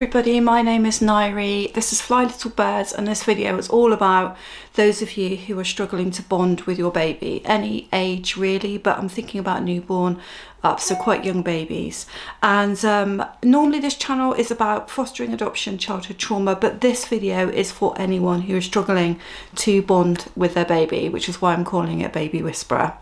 Everybody, my name is Nairi. This is Fly Little Birds, and this video is all about those of you who are struggling to bond with your baby, any age really, but I'm thinking about newborn up, so quite young babies. And normally this channel is about fostering, adoption, childhood trauma, but this video is for anyone who is struggling to bond with their baby, which is why I'm calling it Baby Whisperer.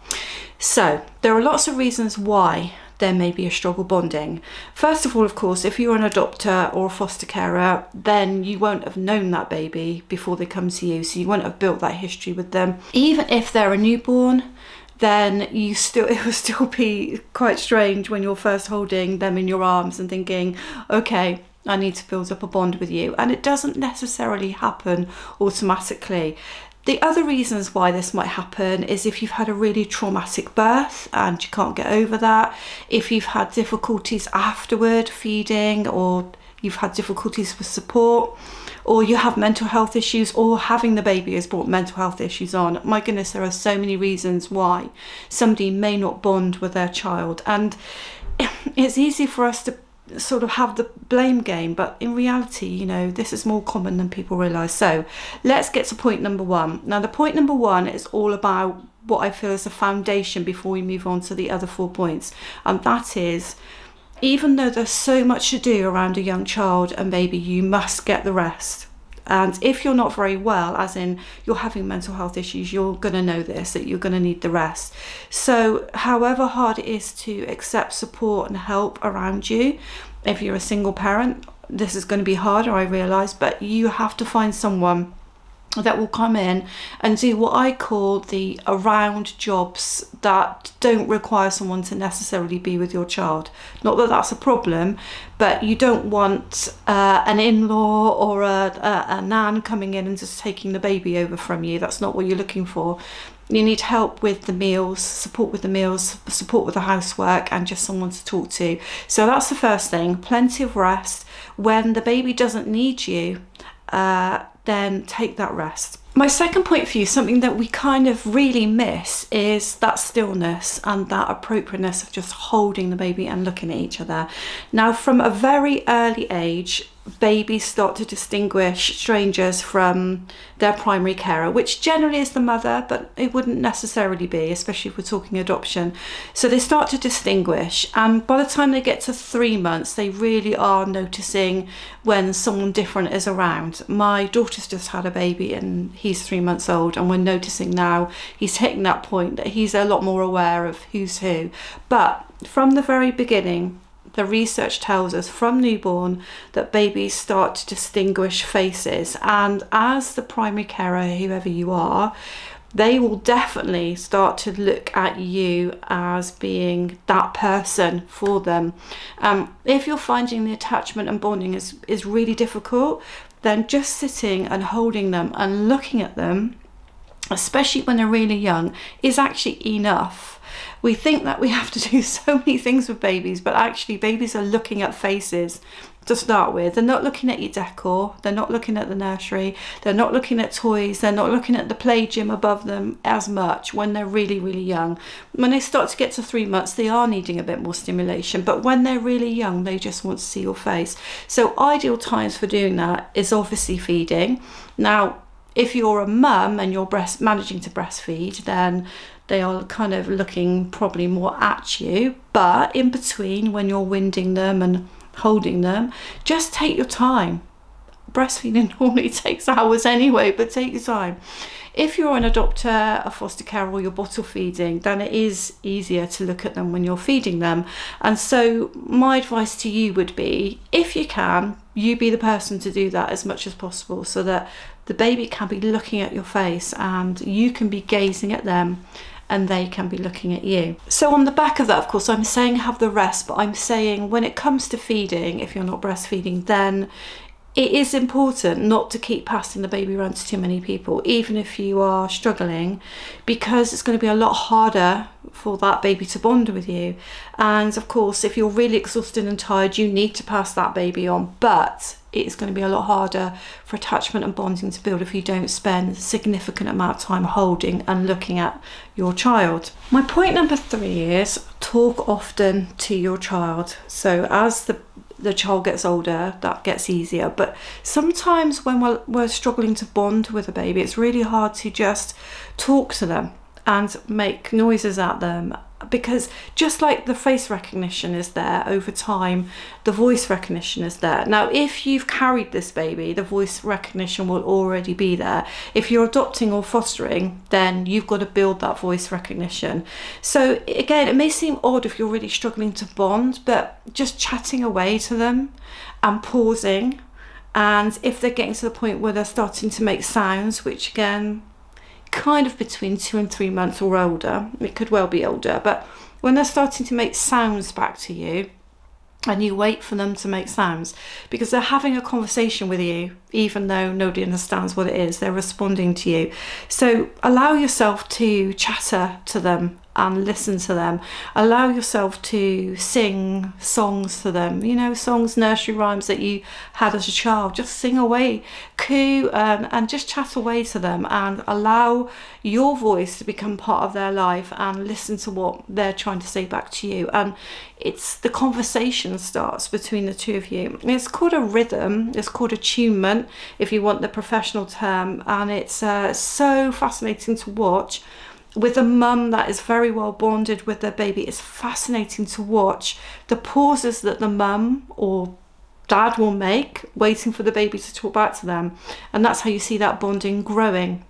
So there are lots of reasons why there may be a struggle bonding. First of all, of course, if you're an adopter or a foster carer, then you won't have known that baby before they come to you, so you won't have built that history with them. Even if they're a newborn, then it will still be quite strange when you're first holding them in your arms and thinking, okay, I need to build up a bond with you. And it doesn't necessarily happen automatically. The other reasons why this might happen is if you've had a really traumatic birth and you can't get over that, if you've had difficulties afterward feeding, or you've had difficulties with support, or you have mental health issues, or having the baby has brought mental health issues on. My goodness, there are so many reasons why somebody may not bond with their child. And it's easy for us to sort of have the blame game, but in reality, you know, this is more common than people realize. So let's get to point number one. Now, the point number one is all about what I feel is a foundation before we move on to the other 4 points, and that is, even though there's so much to do around a young child and baby, you must get the rest. And if you're not very well, as in you're having mental health issues, you're going to know this, that you're going to need the rest. So however hard it is to accept support and help around you, if you're a single parent, this is going to be harder, I realise, but you have to find someone that will come in and do what I call the around jobs that don't require someone to necessarily be with your child. Not that that's a problem, but you don't want an in-law or a nan coming in and just taking the baby over from you. That's not what you're looking for. You need help with the meals, support with the meals, support with the housework, and just someone to talk to. So that's the first thing, plenty of rest. When the baby doesn't need you, then take that rest. My second point for you, something that we kind of really miss, is that stillness and that appropriateness of just holding the baby and looking at each other. Now, from a very early age, babies start to distinguish strangers from their primary carer, which generally is the mother, but it wouldn't necessarily be, especially if we're talking adoption. So they start to distinguish, and by the time they get to 3 months, they really are noticing when someone different is around. My daughter's just had a baby and he's 3 months old, and we're noticing now he's hitting that point that he's a lot more aware of who's who. But from the very beginning, the research tells us from newborn that babies start to distinguish faces, and as the primary carer, whoever you are, they will definitely start to look at you as being that person for them. If you're finding the attachment and bonding is really difficult, then just sitting and holding them and looking at them, especially when they're really young, is actually enough. We think that we have to do so many things with babies, but actually babies are looking at faces to start with. They're not looking at your decor, they're not looking at the nursery, they're not looking at toys, they're not looking at the play gym above them as much when they're really, really young. When they start to get to 3 months, they are needing a bit more stimulation, but when they're really young, they just want to see your face. So ideal times for doing that is obviously feeding. Now, if you're a mum and you're managing to breastfeed, then they are kind of looking probably more at you. But in between, when you're winding them and holding them, just take your time. Breastfeeding normally takes hours anyway, but take your time. If you're an adopter, a foster carer, or you're bottle feeding, then it is easier to look at them when you're feeding them. And so my advice to you would be, if you can, you be the person to do that as much as possible, so that the baby can be looking at your face and you can be gazing at them and they can be looking at you. So on the back of that, of course, I'm saying have the rest, but I'm saying when it comes to feeding, if you're not breastfeeding, then it is important not to keep passing the baby around to too many people, even if you are struggling, because it's going to be a lot harder for that baby to bond with you. And of course, if you're really exhausted and tired, you need to pass that baby on, but it's going to be a lot harder for attachment and bonding to build if you don't spend a significant amount of time holding and looking at your child. My point number 3 is talk often to your child. So as the the child gets older, that gets easier. But sometimes when we're struggling to bond with a baby, it's really hard to just talk to them and make noises at them, because just like the face recognition is there over time, the voice recognition is there. Now, if you've carried this baby, the voice recognition will already be there. If you're adopting or fostering, then you've got to build that voice recognition. So again, it may seem odd if you're really struggling to bond, but just chatting away to them and pausing, and if they're getting to the point where they're starting to make sounds, which again, kind of between 2 and 3 months or older, it could well be older, but when they're starting to make sounds back to you, and you wait for them to make sounds, because they're having a conversation with you, even though nobody understands what it is, they're responding to you. So allow yourself to chatter to them and listen to them. Allow yourself to sing songs to them, you know, songs, nursery rhymes that you had as a child. Just sing away, coo, and just chat away to them, and allow your voice to become part of their life, and listen to what they're trying to say back to you. And it's the conversation starts between the two of you. It's called a rhythm, it's called attunement if you want the professional term, and it's so fascinating to watch. With a mum that is very well bonded with their baby, it's fascinating to watch the pauses that the mum or dad will make, waiting for the baby to talk back to them. And that's how you see that bonding growing.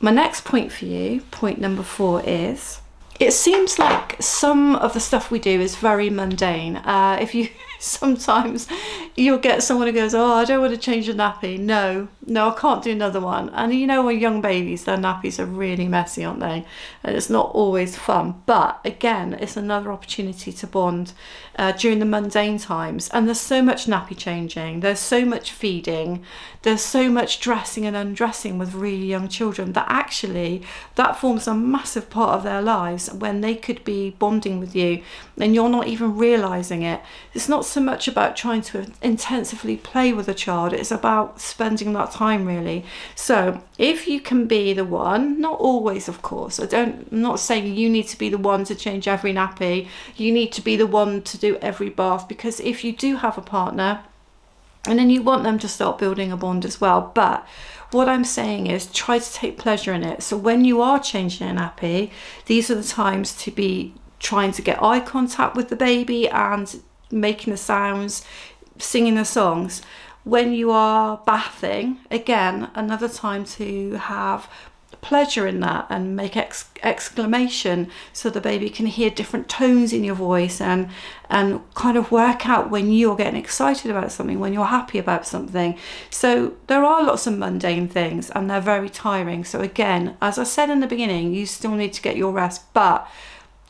My next point for you, point number 4, is it seems like some of the stuff we do is very mundane. If you sometimes you'll get someone who goes, oh, I don't want to change the nappy. No, I can't do another one. And you know, when young babies, their nappies are really messy, aren't they? And it's not always fun. But again, it's another opportunity to bond during the mundane times. And there's so much nappy changing. There's so much feeding. There's so much dressing and undressing with really young children that actually that forms a massive part of their lives, when they could be bonding with you and you're not even realizing it. It's not so much about trying to intensively play with a child, it's about spending that time really. So if you can be the one, not always of course, I'm not saying you need to be the one to change every nappy, you need to be the one to do every bath, because if you do have a partner, and then you want them to start building a bond as well. But what I'm saying is try to take pleasure in it. So when you are changing a nappy, these are the times to be trying to get eye contact with the baby and making the sounds, singing the songs. When you are bathing, again, another time to have pleasure in that and make exclamation, so the baby can hear different tones in your voice, and kind of work out when you're getting excited about something, when you're happy about something. So there are lots of mundane things and they're very tiring. So again, as I said in the beginning, you still need to get your rest, but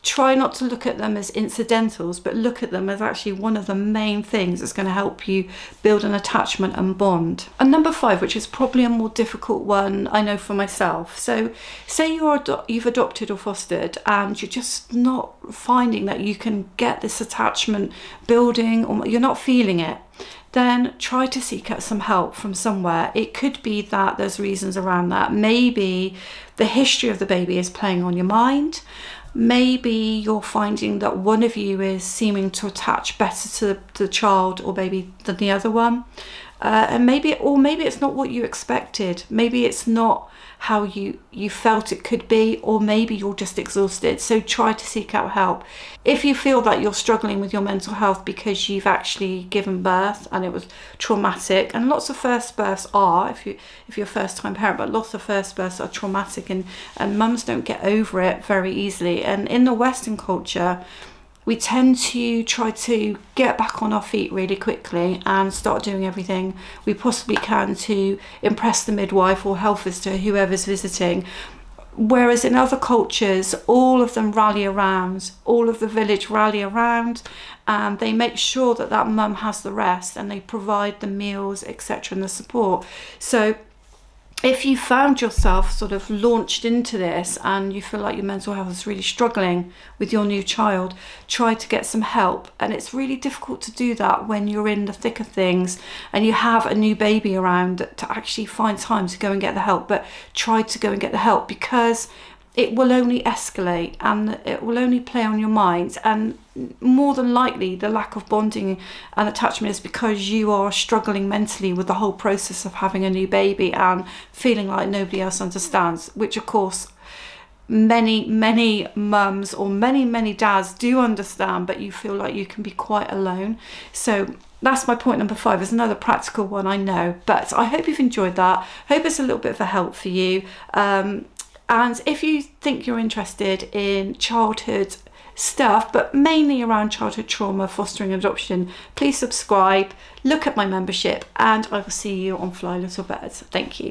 try not to look at them as incidentals, but look at them as actually one of the main things that's going to help you build an attachment and bond. And number 5, which is probably a more difficult one, I know for myself. So say you've adopted or fostered and you're just not finding that you can get this attachment building, or you're not feeling it, then try to seek out some help from somewhere. It could be that there's reasons around that. Maybe the history of the baby is playing on your mind. Maybe you're finding that one of you is seeming to attach better to the child or baby than the other one. And maybe it's not what you expected. Maybe it's not how you felt it could be, or maybe you're just exhausted. So try to seek out help. If you feel that you're struggling with your mental health because you've actually given birth and it was traumatic, and lots of first births are, if you're a first-time parent, but lots of first births are traumatic, and mums don't get over it very easily. And in the Western culture, we tend to try to get back on our feet really quickly and start doing everything we possibly can to impress the midwife or health visitor, whoever's visiting. Whereas in other cultures, all of them rally around, all of the village rally around, and they make sure that that mum has the rest, and they provide the meals, etc., and the support. So if you found yourself sort of launched into this and you feel like your mental health is really struggling with your new child, try to get some help. And it's really difficult to do that when you're in the thick of things and you have a new baby around, to actually find time to go and get the help. But try to go and get the help, because it will only escalate and it will only play on your mind. And more than likely the lack of bonding and attachment is because you are struggling mentally with the whole process of having a new baby and feeling like nobody else understands, which of course many mums or many dads do understand, but you feel like you can be quite alone. So that's my point number 5. It's another practical one, I know, but I hope you've enjoyed that. Hope it's a little bit of a help for you. And if you think you're interested in childhood stuff, but mainly around childhood trauma, fostering, adoption, please subscribe, look at my membership, and I will see you on Fly Little Birds. Thank you.